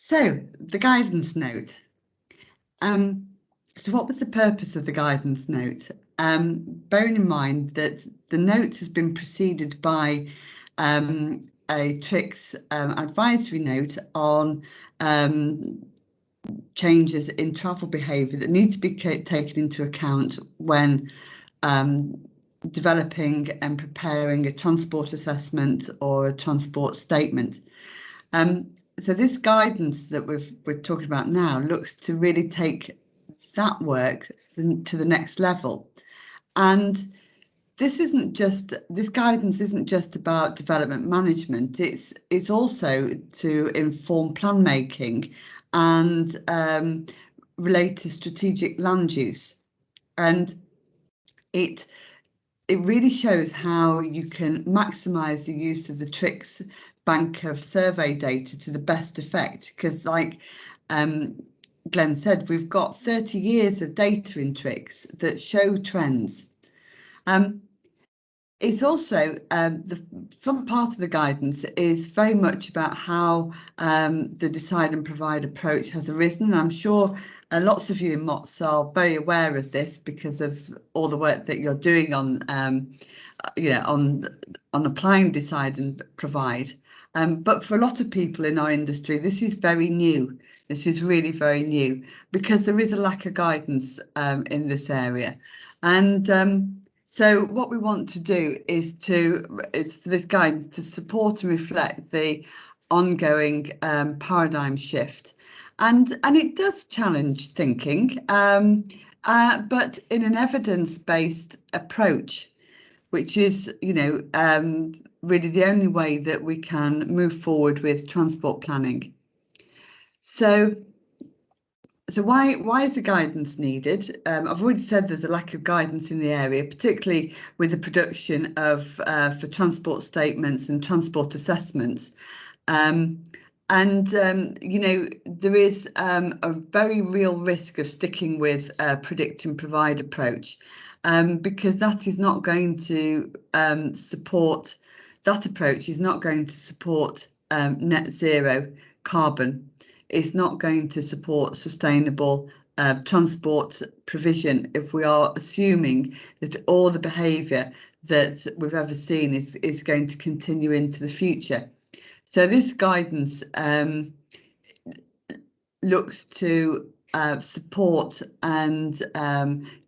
So the guidance note. So what was the purpose of the guidance note? Bearing in mind that the note has been preceded by a TRICS advisory note on changes in travel behaviour that need to be taken into account when developing and preparing a transport assessment or a transport statement. So this guidance that we're talking about now looks to really take that work to the next level. And this guidance isn't just about development management. It's also to inform plan making and relate to strategic land use. And it really shows how you can maximise the use of the TRICS bank of survey data to the best effect, because like Glenn said, we've got 30 years of data in TRICS that show trends. It's also some part of the guidance is very much about how the decide and provide approach has arisen. And I'm sure lots of you in MOTS are very aware of this because of all the work that you're doing on applying decide and provide. But for a lot of people in our industry, this is very new. This is really very new because there is a lack of guidance in this area. And so what we want to do is for this guidance to support and reflect the ongoing paradigm shift. And it does challenge thinking, but in an evidence-based approach, which is, really the only way that we can move forward with transport planning. So why is the guidance needed? I've already said there's a lack of guidance in the area, particularly with the production of for transport statements and transport assessments. There is a very real risk of sticking with a predict and provide approach, because that is not going to support. That approach is not going to support net zero carbon. It's not going to support sustainable transport provision if we are assuming that all the behaviour that we've ever seen is going to continue into the future. So this guidance looks to support and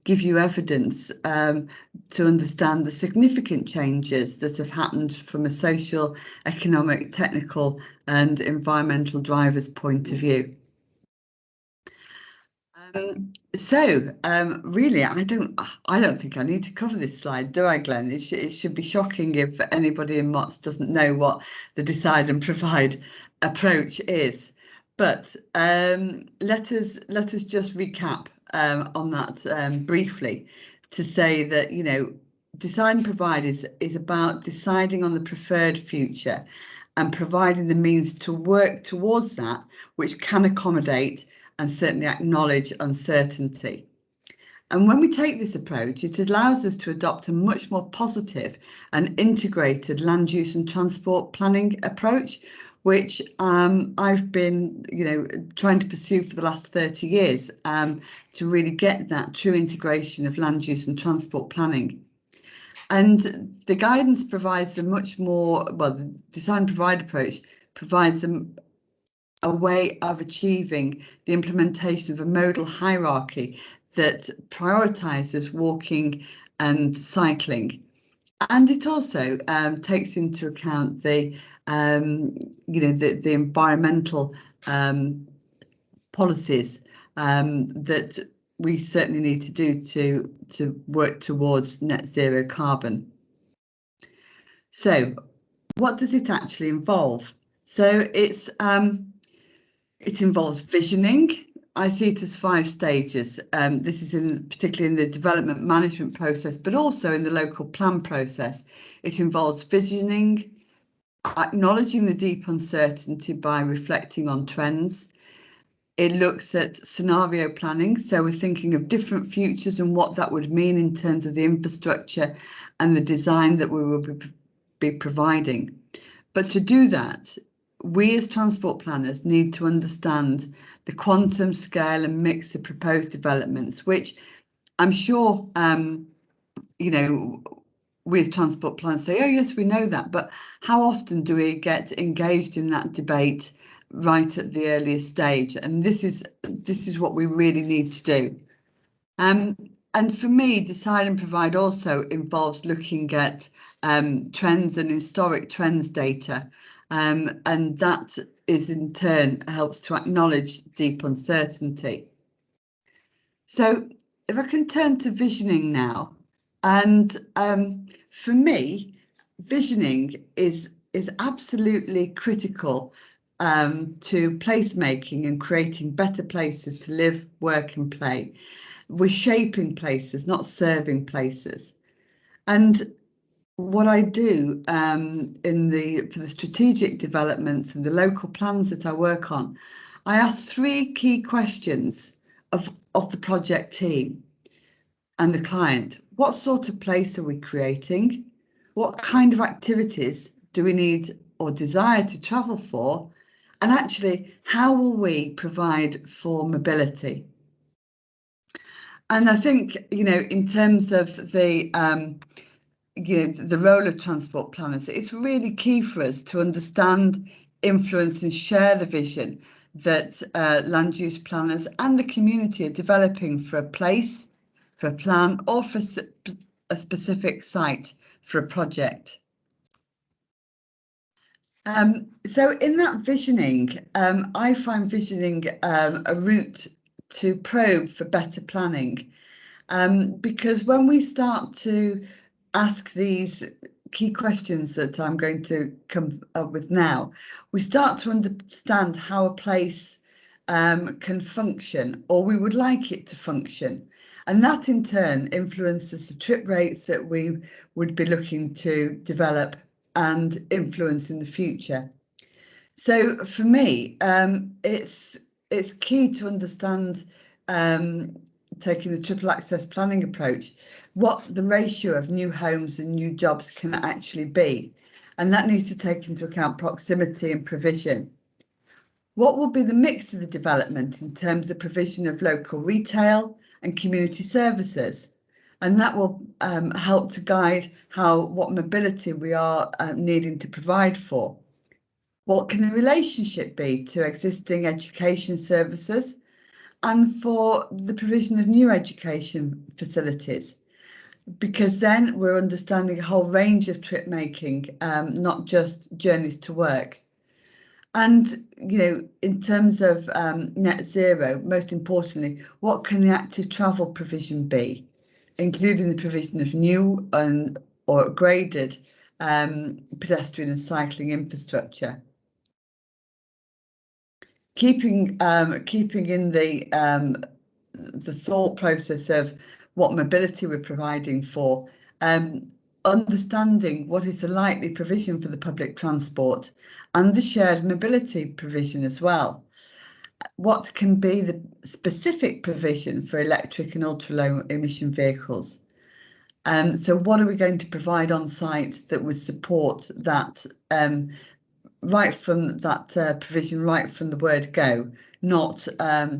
give you evidence to understand the significant changes that have happened from a social, economic, technical and environmental drivers' point of view. Really, I don't think I need to cover this slide, do I, Glenn? It should be shocking if anybody in MOTS doesn't know what the decide and provide approach is. But let us just recap on that briefly to say that, decide and provide is about deciding on the preferred future and providing the means to work towards that, which can accommodate and certainly acknowledge uncertainty. And when we take this approach, it allows us to adopt a much more positive and integrated land use and transport planning approach, which I've been, trying to pursue for the last 30 years to really get that true integration of land use and transport planning. And the guidance provides a much more, the design and provide approach provides a way of achieving the implementation of a modal hierarchy that prioritises walking and cycling. And it also takes into account the environmental policies that we certainly need to do to work towards net zero carbon. So what does it actually involve? So it involves visioning. I see it as 5 stages. This is particularly in the development management process, but also in the local plan process. It involves visioning, acknowledging the deep uncertainty by reflecting on trends. It looks at scenario planning. So we're thinking of different futures and what that would mean in terms of the infrastructure and the design that we will be providing. But to do that, we as transport planners need to understand the quantum, scale and mix of proposed developments, which I'm sure, you know, we as transport planners say, oh yes, we know that, but how often do we get engaged in that debate right at the earliest stage? And this is what we really need to do. And for me, decide and provide also involves looking at trends and historic trends data. And that is in turn helps to acknowledge deep uncertainty. So if I can turn to visioning now, and for me, visioning is absolutely critical to placemaking and creating better places to live, work and play. We're shaping places, not serving places. And what I do for the strategic developments and the local plans that I work on, I ask three key questions of the project team and the client. What sort of place are we creating? What kind of activities do we need or desire to travel for? And actually, how will we provide for mobility? And I think, in terms of the the role of transport planners, it's really key for us to understand, influence and share the vision that land use planners and the community are developing for a place, for a plan or for a specific site for a project. So in that visioning, I find visioning a route to probe for better planning. Because when we start to ask these key questions that I'm going to come up with now, we start to understand how a place can function, or we would like it to function. And that in turn influences the trip rates that we would be looking to develop and influence in the future. So for me, it's key to understand, taking the triple access planning approach, what the ratio of new homes and new jobs can actually be. And that needs to take into account proximity and provision. What will be the mix of the development in terms of provision of local retail and community services? And that will help to guide what mobility we are needing to provide for. What can the relationship be to existing education services and for the provision of new education facilities? Because then we're understanding a whole range of trip making, not just journeys to work. And, in terms of net zero, most importantly, what can the active travel provision be, including the provision of new or upgraded pedestrian and cycling infrastructure? Keeping in the thought process of what mobility we're providing for, understanding what is the likely provision for the public transport and the shared mobility provision as well. What can be the specific provision for electric and ultra low emission vehicles? So what are we going to provide on site that would support that, right from that provision, right from the word go, not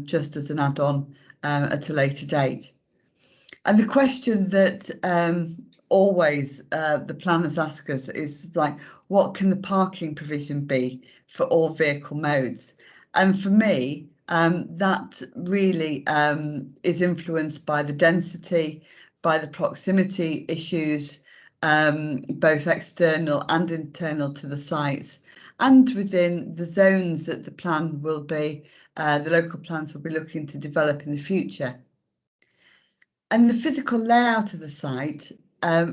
just as an add-on at a later date. And the question that always the planners ask us is like, what can the parking provision be for all vehicle modes? And for me, that really is influenced by the density, by the proximity issues, both external and internal to the sites, and within the zones that the plan will be, the local plans will be looking to develop in the future. And the physical layout of the site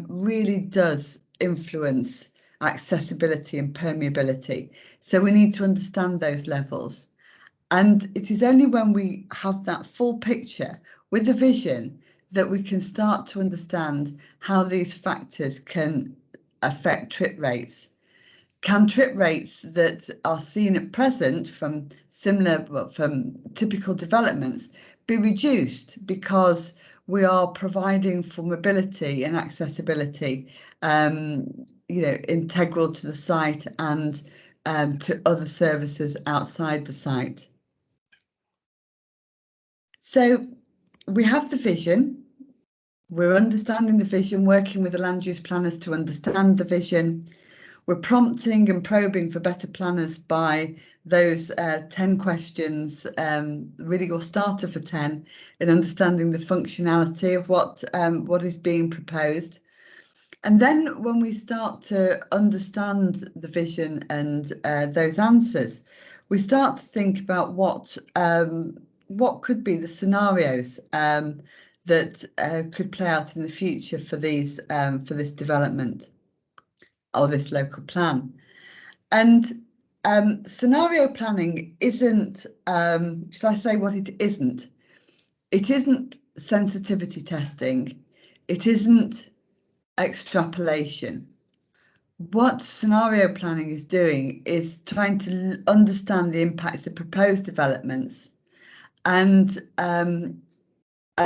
really does influence accessibility and permeability. So we need to understand those levels. And it is only when we have that full picture with a vision that we can start to understand how these factors can affect trip rates. Can trip rates that are seen at present from typical developments be reduced because we are providing for mobility and accessibility, integral to the site and to other services outside the site. So we have the vision. We're understanding the vision, working with the land use planners to understand the vision. We're prompting and probing for better planners by those 10 questions, really your starter for 10, in understanding the functionality of what is being proposed. And then when we start to understand the vision and those answers, we start to think about what could be the scenarios that could play out in the future for these for this development or this local plan. And scenario planning isn't, shall I say what it isn't? It isn't sensitivity testing. It isn't extrapolation. What scenario planning is doing is trying to understand the impacts of proposed developments and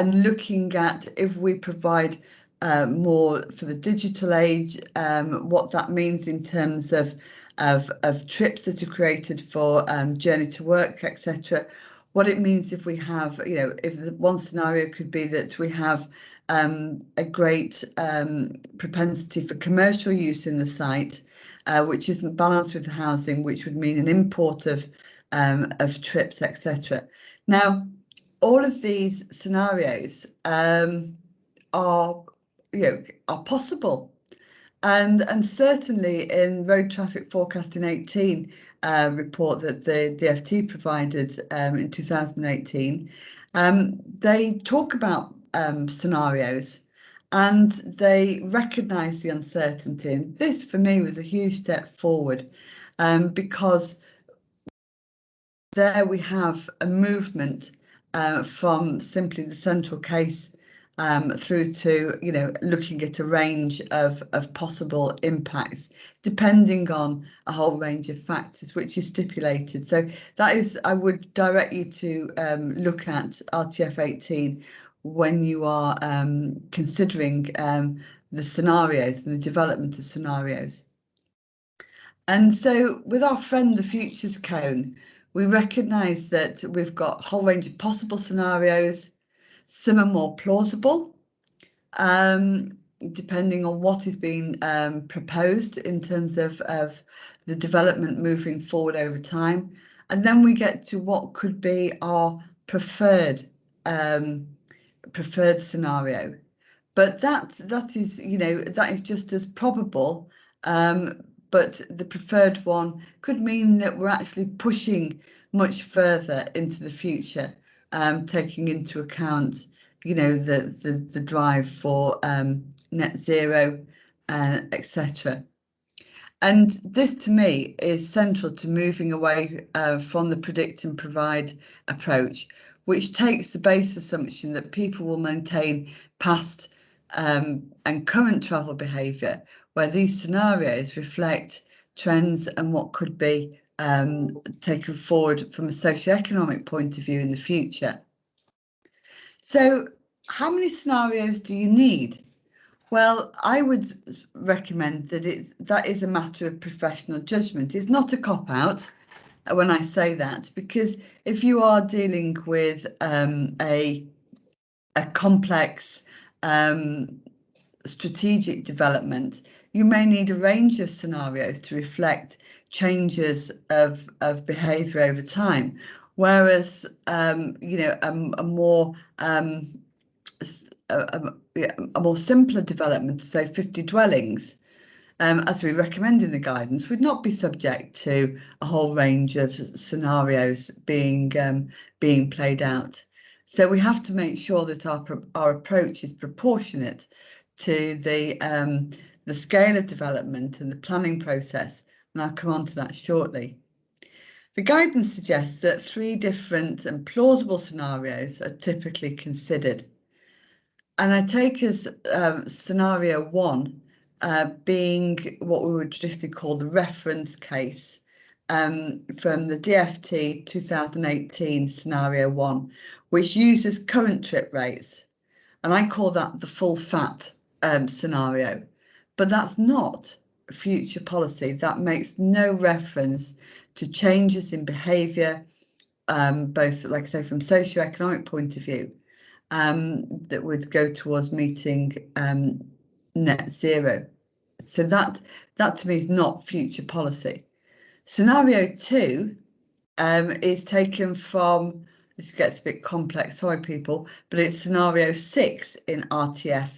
looking at if we provide more for the digital age, what that means in terms of trips that are created for journey to work, etc. What it means if we have, if the one scenario could be that we have a great propensity for commercial use in the site, which isn't balanced with the housing, which would mean an import of trips, etc. Now, all of these scenarios are possible, and certainly in Road Traffic Forecasting 18 report that the DFT provided in 2018, they talk about scenarios and they recognise the uncertainty. And this for me was a huge step forward because there we have a movement from simply the central case through to looking at a range of possible impacts depending on a whole range of factors which is stipulated. So that is, I would direct you to look at RTF 18 when you are considering the scenarios and the development of scenarios. And so with our friend the Futures Cone, we recognise that we've got a whole range of possible scenarios. Some are more plausible, depending on what is being proposed in terms of the development moving forward over time. And then we get to what could be our preferred scenario. But that is just as probable. But the preferred one could mean that we're actually pushing much further into the future, taking into account, the drive for net zero, etc. And this, to me, is central to moving away from the predict and provide approach, which takes the base assumption that people will maintain past and current travel behaviour, where these scenarios reflect trends and what could be taken forward from a socioeconomic point of view in the future. So how many scenarios do you need? Well, I would recommend that is a matter of professional judgment. It's not a cop-out when I say that, because if you are dealing with a complex strategic development, you may need a range of scenarios to reflect changes of behaviour over time. Whereas, a more simpler development, say 50 dwellings, as we recommend in the guidance, would not be subject to a whole range of scenarios being played out. So we have to make sure that our approach is proportionate to the scale of development and the planning process, and I'll come on to that shortly. The guidance suggests that 3 different and plausible scenarios are typically considered. And I take as scenario 1 being what we would traditionally call the reference case from the DFT 2018 scenario 1, which uses current trip rates. And I call that the full fat scenario. But that's not future policy that makes no reference to changes in behaviour, both, like I say, from socio-economic point of view, that would go towards meeting net zero. So that to me is not future policy. Scenario 2 is taken from, this gets a bit complex, sorry people, but it's scenario 6 in RTF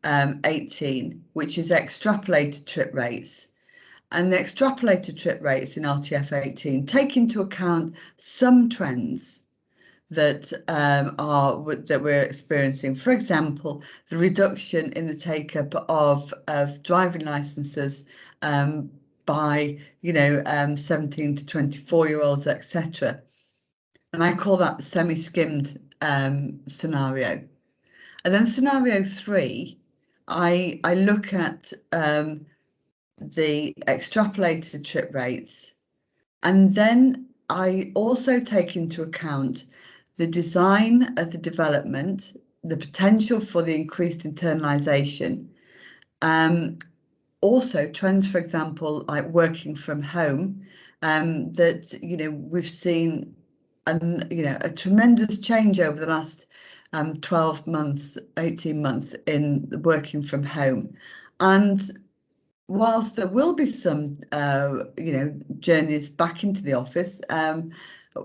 18, which is extrapolated trip rates. And the extrapolated trip rates in RTF 18 take into account some trends that that we're experiencing. For example, the reduction in the take up of driving licenses by 17 to 24-year-olds, etc. And I call that the semi-skimmed scenario. And then scenario 3, I look at the extrapolated trip rates, and then I also take into account the design of the development, the potential for the increased internalisation, also trends, for example, like working from home, that we've seen a tremendous change over the last 12 months, 18 months in working from home. And whilst there will be some journeys back into the office,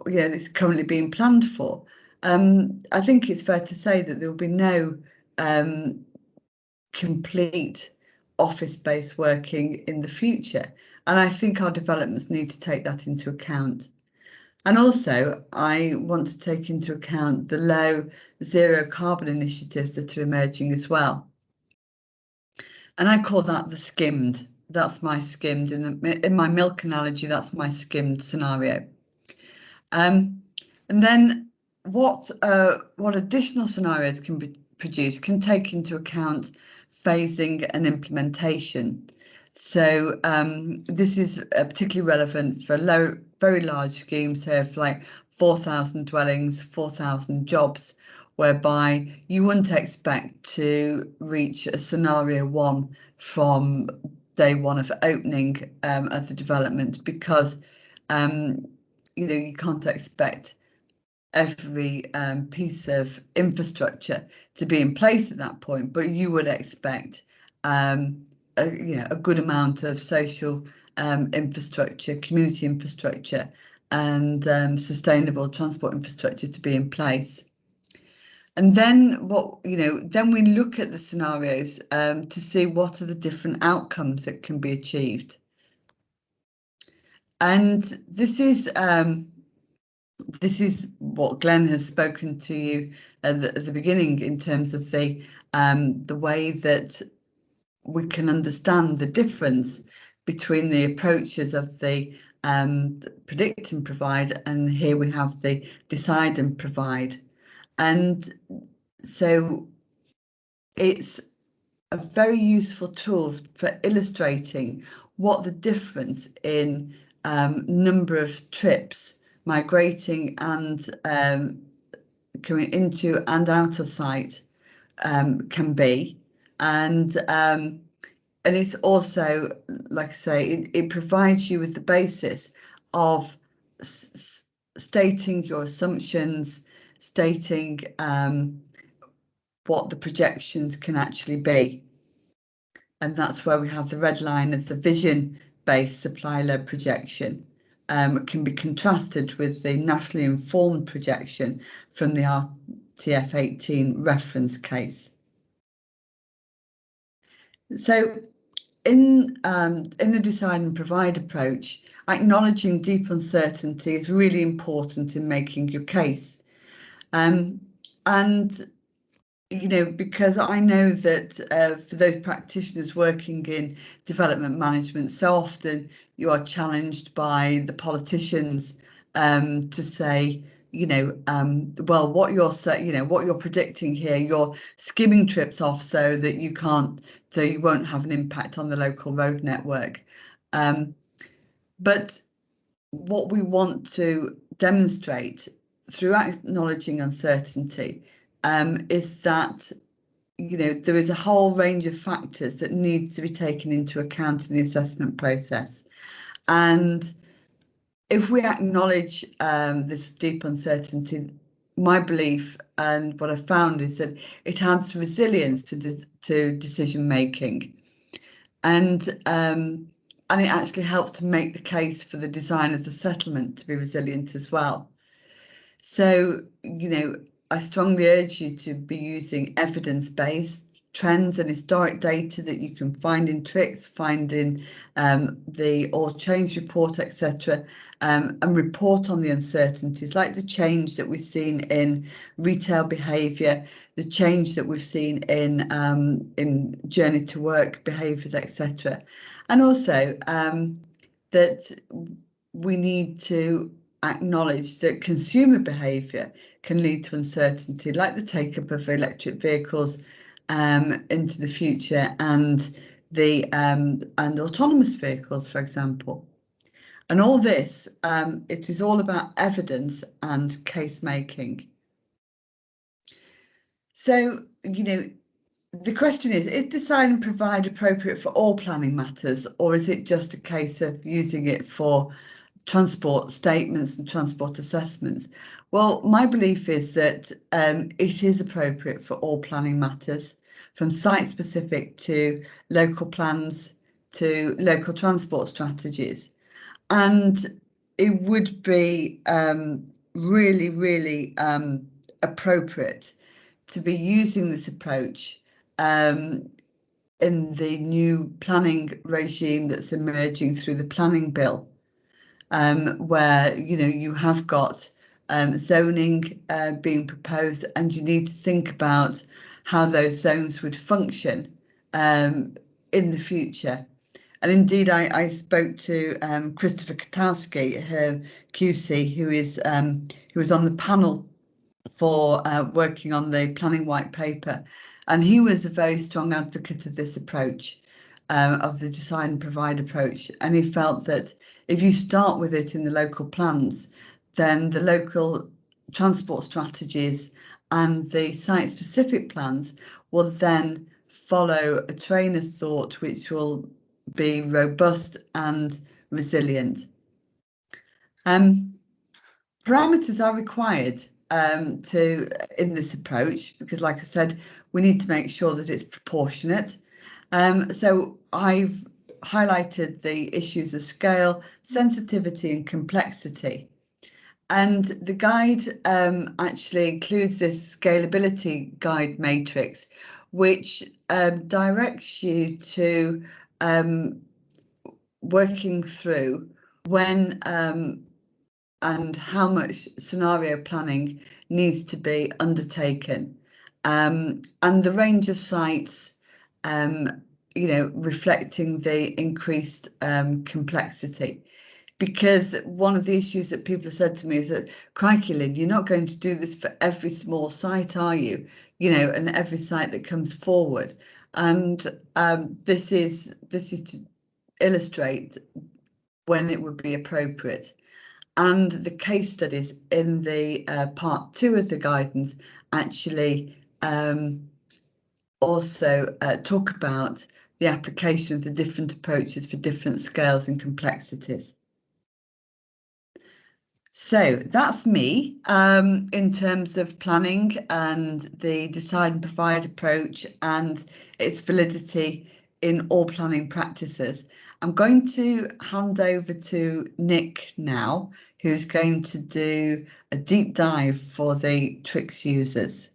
it's currently being planned for, I think it's fair to say that there will be no complete office-based working in the future. And I think our developments need to take that into account. And also, I want to take into account the low zero carbon initiatives that are emerging as well. And I call that the skimmed. That's my skimmed. In my milk analogy, that's my skimmed scenario. And then what additional scenarios can be produced can take into account phasing and implementation. So this is particularly relevant for very large schemes, so for like 4,000 dwellings, 4,000 jobs, whereby you wouldn't expect to reach a scenario 1 from day 1 of opening of the development, because you can't expect every piece of infrastructure to be in place at that point, but you would expect a good amount of social infrastructure, community infrastructure, and sustainable transport infrastructure to be in place. And then then we look at the scenarios to see what are the different outcomes that can be achieved. And this is what Glenn has spoken to you at the beginning in terms of the way that we can understand the difference between the approaches of the predict and provide, and here we have the decide and provide. And so it's a very useful tool for illustrating what the difference in number of trips migrating and coming into and out of site can be. And it's also, like I say, it provides you with the basis of stating your assumptions, stating what the projections can actually be. And that's where we have the red line as the vision-based supply-led projection. Can be contrasted with the nationally informed projection from the RTF 18 reference case. So in the design and provide approach, acknowledging deep uncertainty is really important in making your case. And because I know that for those practitioners working in development management, so often you are challenged by the politicians to say, well, what you're predicting here, you're skimming trips off so that you won't have an impact on the local road network. But what we want to demonstrate through acknowledging uncertainty is that there is a whole range of factors that need to be taken into account in the assessment process. And if we acknowledge this deep uncertainty, my belief and what I found is that it adds resilience to decision making, and it actually helps to make the case for the design of the settlement to be resilient as well. So, I strongly urge you to be using evidence-based trends and historic data that you can find in TRICS, find in the All Change report, etc., and report on the uncertainties, like the change that we've seen in retail behaviour, the change that we've seen in journey to work behaviours, etc., and also that we need to acknowledge that consumer behaviour can lead to uncertainty, like the take-up of electric vehicles into the future and autonomous vehicles, for example. And all this, it is all about evidence and case making. So, the question is design and provide appropriate for all planning matters, or is it just a case of using it for transport statements and transport assessments? Well, my belief is that it is appropriate for all planning matters, from site-specific to local plans to local transport strategies. And it would be really, really appropriate to be using this approach in the new planning regime that's emerging through the planning bill, where you have got zoning being proposed, and you need to think about how those zones would function in the future. And indeed, I spoke to Christopher Katowski, her QC, who was on the panel for working on the planning white paper, and he was a very strong advocate of this approach, of the design and provide approach, and he felt that if you start with it in the local plans, then the local transport strategies and the site-specific plans will then follow a train of thought which will be robust and resilient. Parameters are required in this approach because, like I said, we need to make sure that it's proportionate. So I've highlighted the issues of scale, sensitivity and complexity. And the guide actually includes this scalability guide matrix, which directs you to working through when and how much scenario planning needs to be undertaken, and the range of sites, reflecting the increased complexity. Because one of the issues that people have said to me is that, crikey, Lynn, you're not going to do this for every small site, are you? And every site that comes forward. And this is to illustrate when it would be appropriate. And the case studies in the part 2 of the guidance actually also talk about the application of the different approaches for different scales and complexities. So that's me in terms of planning and the decide and provide approach and its validity in all planning practices. I'm going to hand over to Nick now, who's going to do a deep dive for the TRICS users.